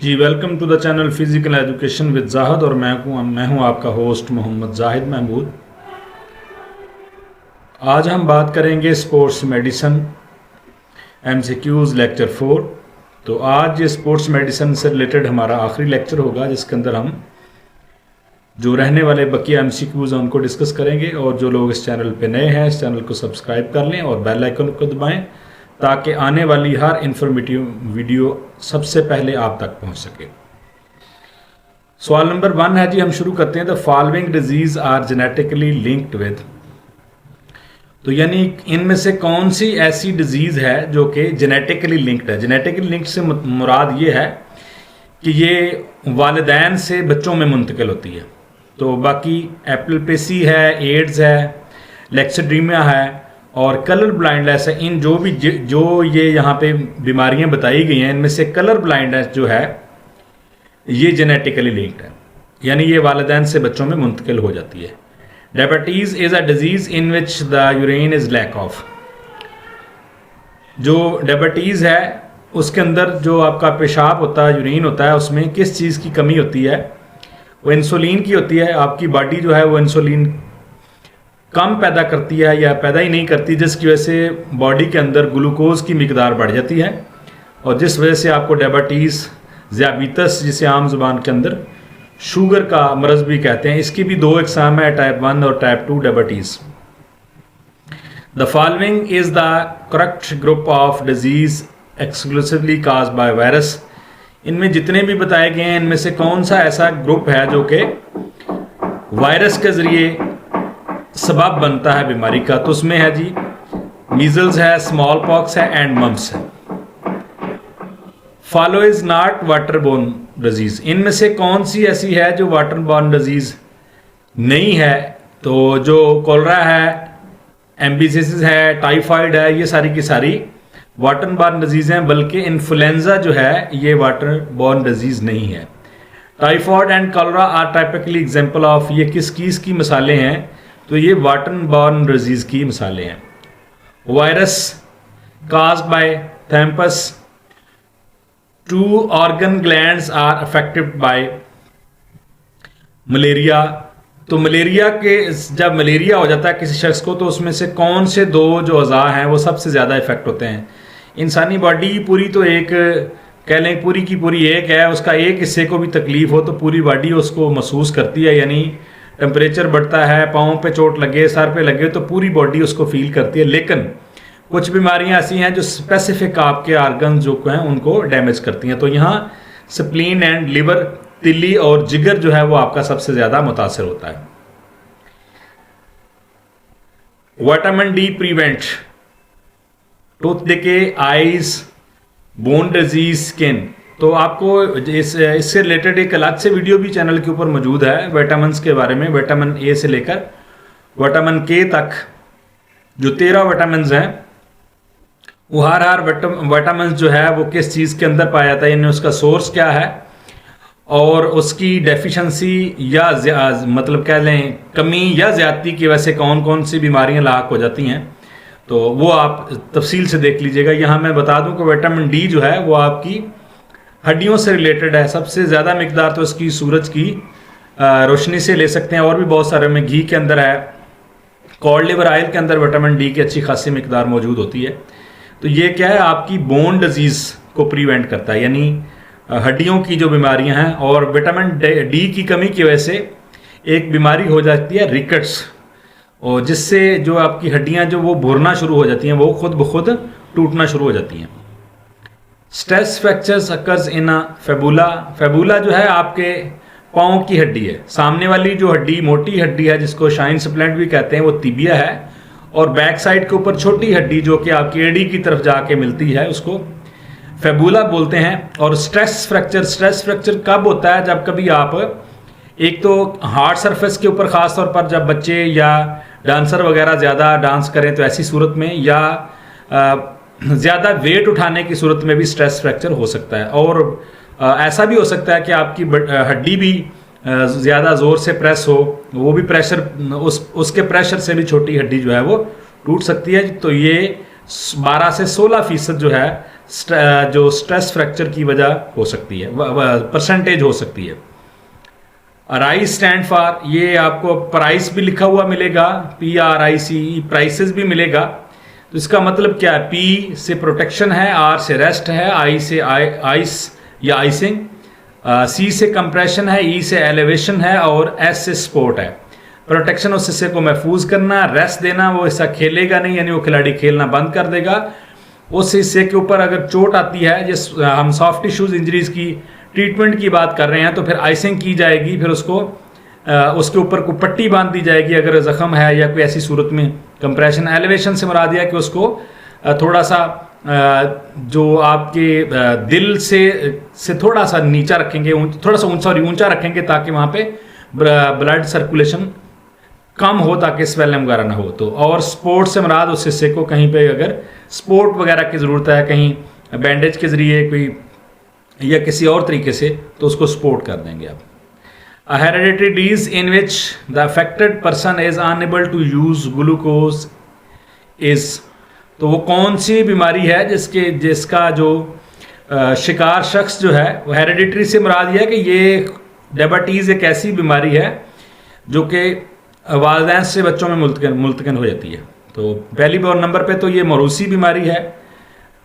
Ji welcome to the channel physical education with Zahid और मैं हूं आपका होस्ट मोहम्मद जाहिद महमूद। आज हम बात करेंगे स्पोर्ट्स मेडिसिन एमसीक्यूज लेक्चर 4। तो आज ये स्पोर्ट्स मेडिसिन से रिलेटेड हमारा आखिरी लेक्चर होगा, जिसके अंदर हम जो रहने वाले बकिया एमसीक्यूज हैं उनको डिस्कस करेंगे। और जो लोग इस चैनल पे नए हैं इस चैनल को सब्सक्राइब कर लें और बेल आइकन को दबाएं ताकि आने वाली हर इंफॉर्मेटिव वीडियो सबसे पहले आप तक पहुंच सके। सवाल नंबर 1 है जी, हम शुरू करते हैं। The following disease are genetically linked with, तो यानी इनमें से कौन सी ऐसी डिजीज है जो कि जेनेटिकली लिंक्ड है। जेनेटिकली लिंक्ड से मुराद ये है कि ये वालिदैन से बच्चों में मुंतकिल होती है। तो बाकी एपिलेप्सी है, एड्स है, लेक्सेड्रीमिया है और कलर ब्लाइंडनेस है। इन जो ये यहाँ पे बीमारियां बताई गई हैं, इनमें से कलर ब्लाइंडनेस जो है ये जेनेटिकली लिंक्ड है, यानी ये वालिदैन से बच्चों में मुंतकिल हो जाती है। Diabetes is a disease in which the urine is lack of, जो डायबिटीज है उसके अंदर जो आपका पेशाब होता है, यूरिन होता है, उसमें किस चीज़ की कमी होती है? वो इंसुलिन की होती है। आपकी बॉडी जो है वो इंसुलिन कम पैदा करती है या पैदा ही नहीं करती, जिसकी वजह से बॉडी के अंदर ग्लूकोज की मिकदार बढ़ जाती है और जिस वजह से आपको डायबिटीज़, ज़ियाबीतस जिसे आम जुबान के अंदर शुगर का मरज़ भी कहते हैं, इसकी भी 2 अक़साम है, टाइप 1 और type 2 diabetes. The following is the correct group of disease exclusively cause by virus. इनमें जितने भी बताए गए हैं इनमें से कौन सा ऐसा ग्रुप है जो कि वायरस के ज़रिए सबब बनता है बीमारी का? तो उसमें है जी मीजल्स है, स्मॉल पॉक्स है एंड मम्स है। Follow is not waterborne disease, इनमें से कौन सी ऐसी है जो वाटरबोर्न डिजीज नहीं है? तो जो कोलरा है, एम्बिसिस है, टाइफाइड है, ये सारी की सारी वाटरबोर्न डिजीज हैं, बल्कि इन्फ्लुएंजा जो है ये वाटरबोर्न डिजीज नहीं है। Typhoid and cholera are typically example of, ये किस चीज़ की मिसालें हैं? तो ये वाटरबोर्न डिजीज की मिसालें हैं। वायरस काज बाय थैम्पस, 2 organ glands are affected by malaria. तो मलेरिया के जब मलेरिया हो जाता है किसी शख्स को, तो उसमें से कौन से 2 जो अज़ा हैं वो सबसे ज़्यादा इफेक्ट होते हैं? इंसानी बॉडी पूरी तो एक कह लें, पूरी की पूरी एक है, उसका एक हिस्से को भी तकलीफ हो तो पूरी बॉडी उसको महसूस करती है, यानी टेम्परेचर बढ़ता है, पाँव पे चोट लगे, सर पे लगे तो पूरी बॉडी उसको फील करती है। लेकिन कुछ बीमारियां ऐसी हैं जो स्पेसिफिक आपके आर्गन जो हैं उनको डैमेज करती हैं। तो यहाँ स्प्लीन एंड लिवर, तिल्ली और जिगर जो है वो आपका सबसे ज़्यादा मुतासर होता है। Vitamin D prevent tooth decay, eyes, bone disease, skin. तो आपको इससे रिलेटेड एक अलग से वीडियो भी चैनल के ऊपर मौजूद है विटामिन के बारे में, विटामिन ए से लेकर विटामिन के तक जो 13 विटामिन हैं, वो हर विटामिन जो है वो किस चीज़ के अंदर पाया जाता है, यानी उसका सोर्स क्या है और उसकी डेफिशिएंसी या मतलब कह लें कमी या ज़्यादती की वजह से कौन कौन सी बीमारियां लाक हो जाती हैं, तो वो आप तफसील से देख लीजिएगा। यहाँ मैं बता दूं कि विटामिन डी जो है वो आपकी हड्डियों से रिलेटेड है। सबसे ज़्यादा मिकदार तो इसकी सूरज की रोशनी से ले सकते हैं, और भी बहुत सारे में घी के अंदर है, कॉड लिवर ऑयल के अंदर विटामिन डी की अच्छी खासी मिकदार मौजूद होती है। तो ये क्या है, आपकी बोन डिजीज़ को प्रिवेंट करता है, यानी हड्डियों की जो बीमारियां हैं। और विटामिन डी की कमी की वजह से एक बीमारी हो जाती है रिकेट्स, और जिससे जो आपकी हड्डियां जो वो भुरना शुरू हो जाती हैं, वो खुद ब खुद टूटना शुरू हो जाती हैं। Stress fractures occurs in a fabula. Fabula जो है आपके पाँव की हड्डी है, सामने वाली जो हड्डी मोटी हड्डी है जिसको शाइन स्प्लेंट भी कहते हैं, वो तिबिया है, और बैक साइड के ऊपर छोटी हड्डी जो कि आपकी एडी की तरफ जाके मिलती है उसको फेबुला बोलते हैं। और स्ट्रेस फ्रैक्चर कब होता है? जब कभी आप एक तो हार्ड सरफेस के ऊपर ख़ास तौर पर जब बच्चे या डांसर वगैरह ज़्यादा डांस करें तो ऐसी सूरत में, या ज़्यादा वेट उठाने की सूरत में भी स्ट्रेस फ्रैक्चर हो सकता है। और ऐसा भी हो सकता है कि आपकी हड्डी भी ज़्यादा ज़ोर से प्रेस हो, वो भी प्रेशर उसके प्रेशर से भी छोटी हड्डी जो है वो टूट सकती है। तो ये 12 से 16% जो है जो स्ट्रेस फ्रैक्चर की वजह हो सकती है, परसेंटेज हो सकती है। राइस स्टैंड फॉर, ये आपको प्राइस भी लिखा हुआ मिलेगा, PRICE, प्राइसेस भी मिलेगा। तो इसका मतलब क्या है? P से प्रोटेक्शन है, R से रेस्ट है, I से आइस या आइसिंग, C से कंप्रेशन है, E से एलिवेशन है और S से स्पोर्ट है। प्रोटेक्शन उस हिस्से को महफूज करना, रेस्ट देना, वो हिस्सा खेलेगा नहीं, यानी वो खिलाड़ी खेलना बंद कर देगा। उस हिस्से के ऊपर अगर चोट आती है, जिस हम सॉफ्ट टिश्यूज इंजरीज की ट्रीटमेंट की बात कर रहे हैं, तो फिर आइसिंग की जाएगी, फिर उसको उसके ऊपर कोई पट्टी बांध दी जाएगी अगर जख्म है या कोई ऐसी सूरत में। कंप्रेशन एलिवेशन से मुराद है कि उसको थोड़ा सा जो आपके दिल से थोड़ा सा नीचा रखेंगे, थोड़ा सा ऊंचा रखेंगे, ताकि वहाँ पे ब्लड सर्कुलेशन कम हो, ताकि स्वेलिंग वगैरह ना हो। तो और स्पोर्ट से मुराद उस हिस्से को कहीं पे अगर स्पोर्ट वगैरह की ज़रूरत है, कहीं बैंडेज के ज़रिए कोई या किसी और तरीके से, तो उसको सपोर्ट कर देंगे आप। A hereditary disease in which the affected person is unable to use glucose is, तो वो कौन सी बीमारी है जिसका जो शिकार शख्स जो है, वो हेरिडिटरी से मुराद ये है कि ये डायबिटीज़ एक ऐसी बीमारी है जो कि वालिदैन से बच्चों में मुल्तकिन हो जाती है। तो पहली नंबर पे तो ये मौरूसी बीमारी है,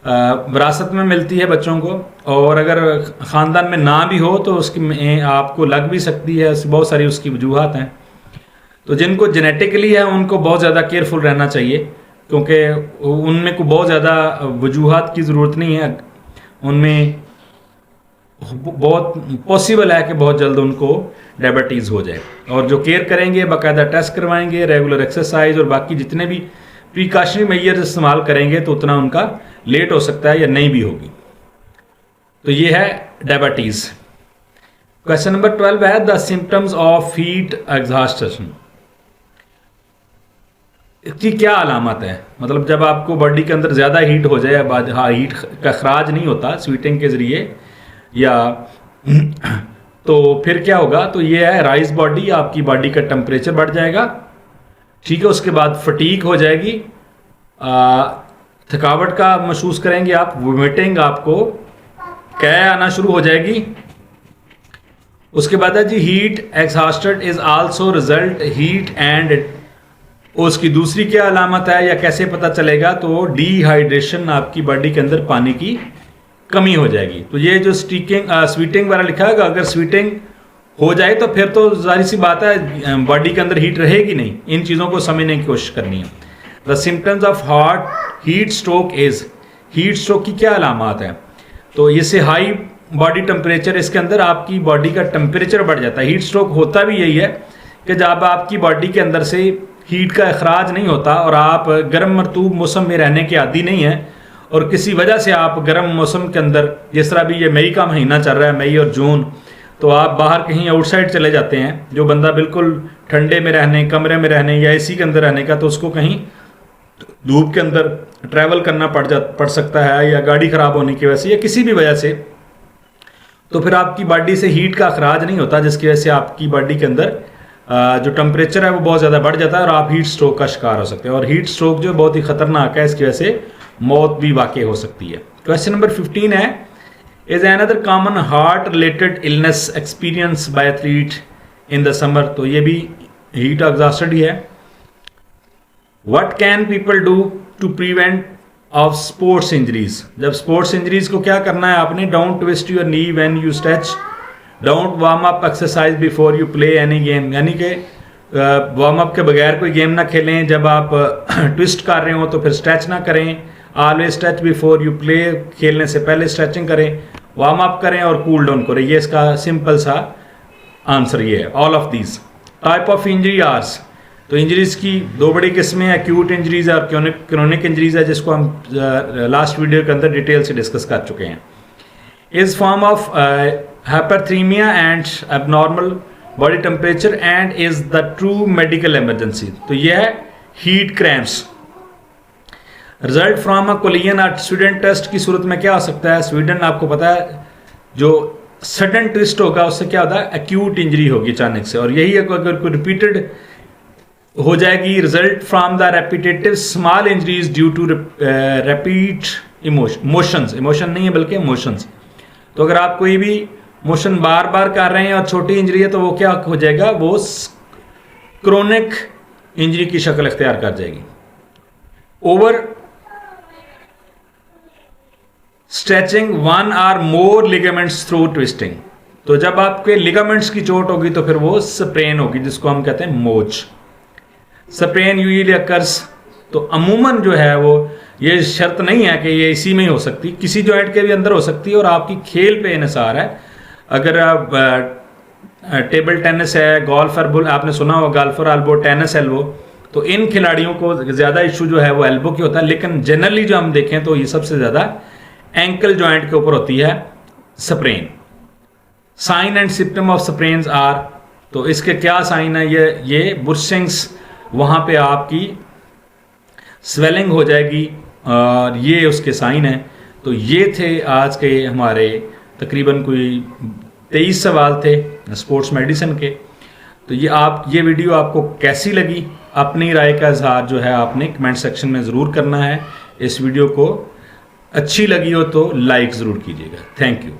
विरासत में मिलती है बच्चों को, और अगर ख़ानदान में ना भी हो तो उसकी आपको लग भी सकती है। बहुत सारी उसकी वजूहत हैं। तो जिनको जेनेटिकली है उनको बहुत ज़्यादा केयरफुल रहना चाहिए, क्योंकि उनमें को बहुत ज़्यादा वजूहत की ज़रूरत नहीं है। उनमें बहुत पॉसिबल है कि बहुत जल्द उनको डायबिटीज़ हो जाए। और जो केयर करेंगे, बाकायदा टेस्ट करवाएंगे, रेगुलर एक्सरसाइज और बाकी जितने भी प्रिकॉशनरी मेजर्स इस्तेमाल करेंगे, तो उतना उनका लेट हो सकता है या नहीं भी होगी। तो ये है डायबिटीज। क्वेश्चन नंबर 12 है the symptoms of heat exhaustion. इसकी क्या अलामत है? मतलब जब आपको बॉडी के अंदर ज़्यादा हीट हो जाए, हीट का अखराज नहीं होता स्वीटिंग के ज़रिए या तो फिर क्या होगा? तो ये है राइज बॉडी, आपकी बॉडी का टेम्परेचर बढ़ जाएगा, ठीक है। उसके बाद फटीक हो जाएगी, थकावट का महसूस करेंगे आप, वोमिटिंग, आपको कै आना शुरू हो जाएगी। उसके बाद है जी heat exhausted is also result heat and, उसकी दूसरी क्या अलामत है या कैसे पता चलेगा? तो डिहाइड्रेशन, आपकी बॉडी के अंदर पानी की कमी हो जाएगी। तो ये जो स्वीटिंग वगैरह लिखा है, अगर स्वीटिंग हो जाए तो फिर तो जाहिर सी बात है बॉडी के अंदर हीट रहेगी नहीं। इन चीज़ों को समझने की कोशिश करनी है। The symptoms of heart heat stroke is, heat stroke की क्या अलामत है? तो इससे हाई बॉडी टेम्परेचर, इसके अंदर आपकी बॉडी का टेम्परेचर बढ़ जाता है। हीट स्ट्रोक होता भी यही है कि जब आपकी बॉडी के अंदर से हीट का अखराज नहीं होता और आप गर्म मरतूब मौसम में रहने के आदी नहीं है, और किसी वजह से आप गर्म मौसम के अंदर, जिस तरह भी ये मई का महीना चल रहा है, मई और जून, तो आप बाहर कहीं आउटसाइड चले जाते हैं। जो बंदा बिल्कुल ठंडे में रहने, कमरे में रहने या एसी के अंदर रहने का, तो उसको कहीं धूप के अंदर ट्रैवल करना पड़ सकता है, या गाड़ी ख़राब होने की वजह से या किसी भी वजह से, तो फिर आपकी बॉडी से हीट का अखराज नहीं होता, जिसकी वजह से आपकी बॉडी के अंदर जो टेम्परेचर है वो बहुत ज़्यादा बढ़ जाता है और आप हीट स्ट्रोक का शिकार हो सकते हैं। और हीट स्ट्रोक जो बहुत ही ख़तरनाक है, इसकी वजह से मौत भी वाक़ई हो सकती है। क्वेश्चन नंबर 15 है is another common heart related illness experience by athlete in the summer. तो ये भी हीट एग्जॉस्टेड ही है। What can people do to prevent of sports injuries. जब स्पोर्ट्स इंजरीज को क्या करना है आपने? Don't twist your knee when you stretch, don't warm up exercise before you play any game. यानी कि वार्म अप के बगैर कोई गेम ना खेलें। जब आप ट्विस्ट कर रहे हो तो फिर स्ट्रेच ना करें। Always stretch before you play, खेलने से पहले स्ट्रेचिंग करें, वार्म अप करें और कूल डाउन करें। ये इसका सिंपल सा आंसर ये है, all of these. Type of injury are, तो इंजरीज की दो बड़ी किस्में, एक्यूट इंजरीज और क्रोनिक इंजरीज है, जिसको हम लास्ट वीडियो के अंदर डिटेल से डिस्कस कर चुके हैं। Is form of hyperthermia and abnormal body temperature and is the true medical emergency. तो यह है heat cramps. Result from a कोलियन और स्वीडन टेस्ट की सूरत में क्या हो सकता है? स्वीडन आपको पता है जो सडन ट्विस्ट होगा उससे क्या होता है? एक्यूट इंजरी होगी अचानक से। और यही अगर कोई रिपीटेड हो जाएगी, result from the repetitive small injuries due to rapid motions, emotion नहीं है बल्कि मोशंस। तो अगर आप कोई भी मोशन बार बार कर रहे हैं और छोटी इंजरी है तो वो क्या हो जाएगा, वो क्रोनिक इंजरी की शक्ल इख्तियार कर जाएगी। Over stretching 1 or more ligaments through twisting, तो जब आपके लिगामेंट्स की चोट होगी तो फिर वो स्प्रेन होगी, जिसको हम कहते हैं मोच। स्प्रेन यूजुअली अकर्स, तो अमूमन जो है वो ये शर्त नहीं है कि ये इसी में ही हो सकती, किसी जॉइंट के भी अंदर हो सकती है और आपकी खेल पे इन्हिसार है। अगर आप टेबल टेनिस है, गोल्फ एल्बो, आपने सुना हो गोल्फर एल्बो, टेनिस एल्बो, तो इन खिलाड़ियों को ज़्यादा इशू जो है वो एल्बो की होता है। लेकिन जनरली जो हम देखें तो ये सबसे ज़्यादा एंकल जॉइंट के ऊपर होती है sprain. Sign and symptom of sprains are, तो इसके क्या साइन है, ये बुर्शिंग्स, वहाँ पे आपकी स्वेलिंग हो जाएगी और ये उसके साइन है। तो ये थे आज के हमारे तकरीबन कोई 23 सवाल थे स्पोर्ट्स मेडिसिन के। तो ये वीडियो आपको कैसी लगी, अपनी राय का इजहार जो है आपने कमेंट सेक्शन में ज़रूर करना है। इस वीडियो को अच्छी लगी हो तो लाइक ज़रूर कीजिएगा। Thank you.